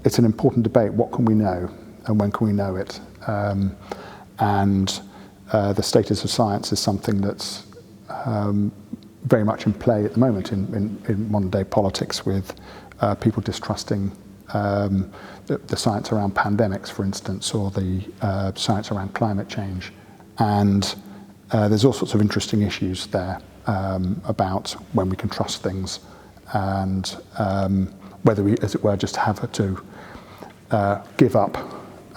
it's an important debate. What can we know, and when can we know it? The status of science is something that's very much in play at the moment in modern day politics, with people distrusting the science around pandemics, for instance, or the science around climate change. And there's all sorts of interesting issues there about when we can trust things, and whether we, as it were, just have to give up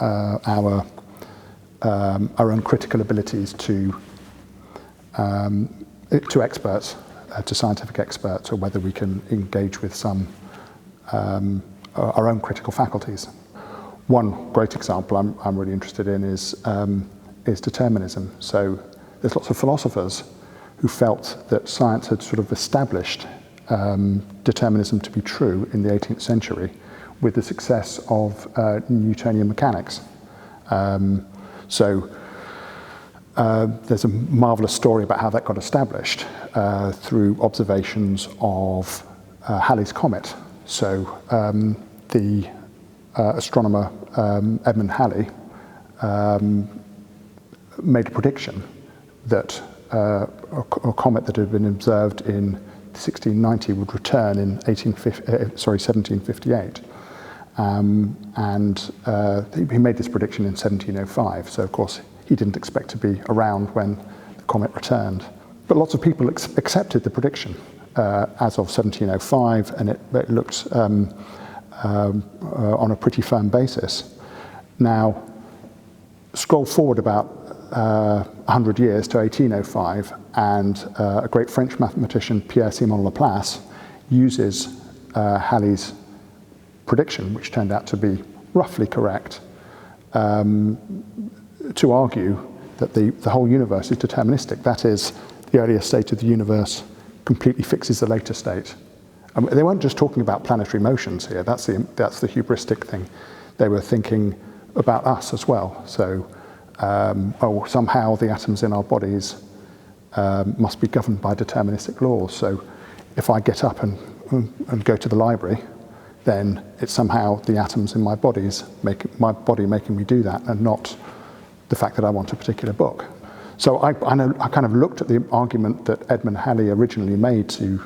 our own critical abilities to experts, to scientific experts, or whether we can engage with some our own critical faculties. One great example I'm really interested in is determinism. So there's lots of philosophers who felt that science had sort of established determinism to be true in the 18th century with the success of Newtonian mechanics. There's a marvellous story about how that got established through observations of Halley's comet. So the astronomer Edmund Halley made a prediction that a comet that had been observed in 1690 would return in 1758. He made this prediction in 1705, so of course he didn't expect to be around when the comet returned. But lots of people accepted the prediction as of 1705, and it looked on a pretty firm basis. Now, scroll forward about 100 years to 1805, and a great French mathematician, Pierre-Simon Laplace, uses Halley's prediction, which turned out to be roughly correct, to argue that the whole universe is deterministic. That is, the earlier state of the universe completely fixes the later state. They weren't just talking about planetary motions here. That's the hubristic thing. They were thinking about us as well. So, somehow the atoms in our bodies must be governed by deterministic laws. So, if I get up and go to the library, then it's somehow the atoms in my body making me do that, and not the fact that I want a particular book. So I kind of looked at the argument that Edmund Halley originally made to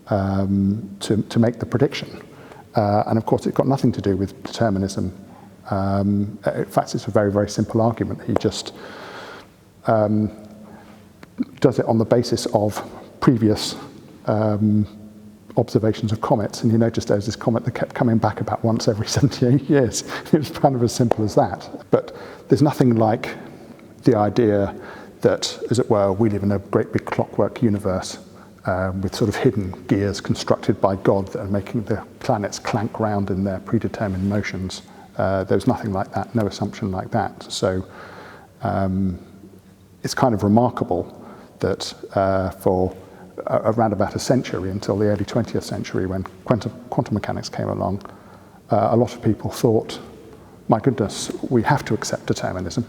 make the prediction, and of course it got nothing to do with determinism. In fact, it's a very, very simple argument. He just does it on the basis of previous observations of comets, and he noticed there was this comet that kept coming back about once every 78 years. It was kind of as simple as that. But there's nothing like the idea that, as it were, we live in a great big clockwork universe with sort of hidden gears constructed by God that are making the planets clank round in their predetermined motions. There's nothing like that, no assumption like that. So it's kind of remarkable that for around about a century, until the early 20th century, when quantum mechanics came along, a lot of people thought, my goodness, we have to accept determinism,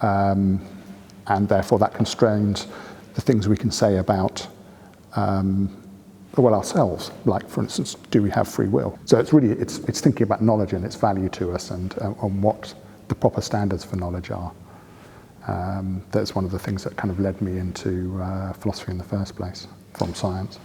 and therefore that constrains the things we can say about ourselves, like, for instance, do we have free will? So it's really, it's thinking about knowledge and its value to us, and what the proper standards for knowledge are. That's one of the things that kind of led me into philosophy in the first place, from science.